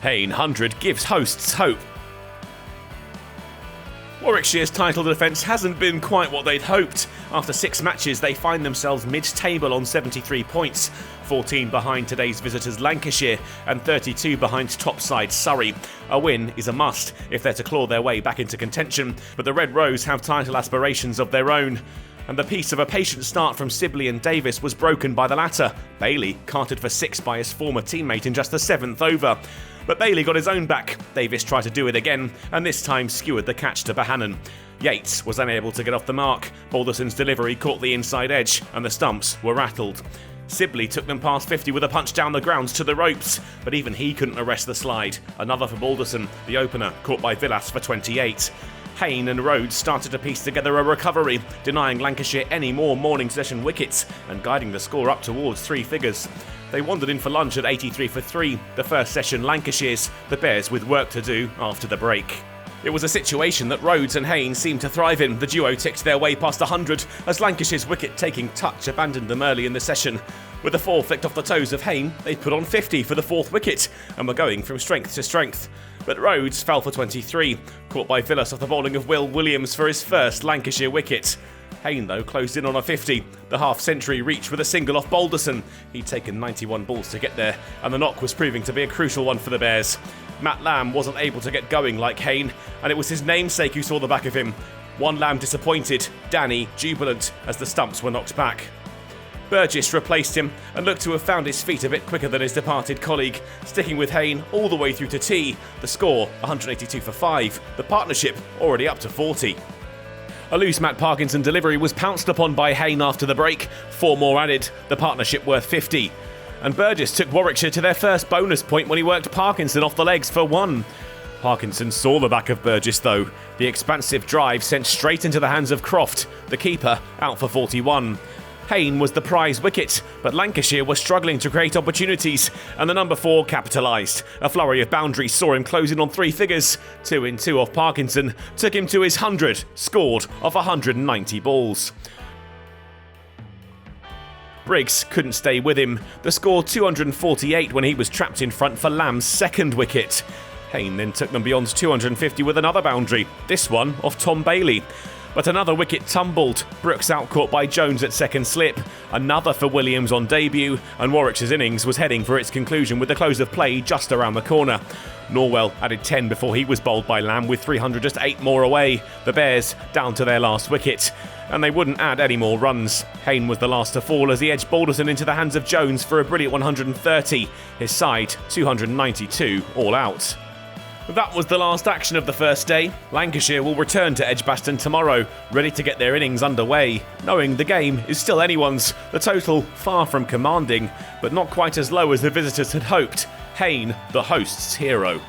Hain 100 gives hosts hope. Warwickshire's title defence hasn't been quite what they'd hoped. After 6 matches, they find themselves mid-table on 73 points, 14 behind today's visitors Lancashire and 32 behind top side Surrey. A win is a must if they're to claw their way back into contention, but the Red Rose have title aspirations of their own. And the piece of a patient start from Sibley and Davis was broken by the latter. Bailey carted for 6 by his former teammate in just the 7th over. But Bailey got his own back. Davis tried to do it again, and this time skewered the catch to Bohannon. Yates was unable to get off the mark. Balderson's delivery caught the inside edge, and the stumps were rattled. Sibley took them past 50 with a punch down the grounds to the ropes, but even he couldn't arrest the slide. Another for Balderson, the opener, caught by Villas for 28. Hain and Rhodes started to piece together a recovery, denying Lancashire any more morning session wickets and guiding the score up towards 3 figures. They wandered in for lunch at 83 for 3, the first session Lancashire's, the Bears with work to do after the break. It was a situation that Rhodes and Hain seemed to thrive in. The duo ticked their way past 100 as Lancashire's wicket-taking touch abandoned them early in the session. With the 4 flicked off the toes of Hain, they put on 50 for the 4th wicket and were going from strength to strength. But Rhodes fell for 23, caught by Villas off the bowling of Will Williams for his first Lancashire wicket. Hain, though, closed in on a 50. The half-century reached with a single off Balderson. He'd taken 91 balls to get there, and the knock was proving to be a crucial one for the Bears. Matt Lamb wasn't able to get going like Hain, and it was his namesake who saw the back of him. One Lamb disappointed, Danny jubilant as the stumps were knocked back. Burgess replaced him and looked to have found his feet a bit quicker than his departed colleague, sticking with Hain all the way through to tea. The score, 182 for 5, the partnership already up to 40. A loose Matt Parkinson delivery was pounced upon by Hain after the break, 4 more added, the partnership worth 50. And Burgess took Warwickshire to their first bonus point when he worked Parkinson off the legs for 1. Parkinson saw the back of Burgess though. The expansive drive sent straight into the hands of Croft, the keeper, out for 41. Hain was the prize wicket, but Lancashire was struggling to create opportunities, and the number 4 capitalised. A flurry of boundaries saw him closing on 3 figures. 2 in 2 off Parkinson took him to his 100, scored off 190 balls. Briggs couldn't stay with him. The score 248 when he was trapped in front for Lamb's 2nd wicket. Hain then took them beyond 250 with another boundary, this one off Tom Bailey. But another wicket tumbled, Brooks out caught by Jones at 2nd slip, another for Williams on debut, and Warwickshire's innings was heading for its conclusion with the close of play just around the corner. Norwell added 10 before he was bowled by Lamb with 300 just 8 more away, the Bears down to their last wicket. And they wouldn't add any more runs. Hain was the last to fall as he edged Balderson into the hands of Jones for a brilliant 130, his side 292 all out. That was the last action of the first day. Lancashire will return to Edgbaston tomorrow, ready to get their innings underway, knowing the game is still anyone's. The total far from commanding, but not quite as low as the visitors had hoped. Hain, the host's hero.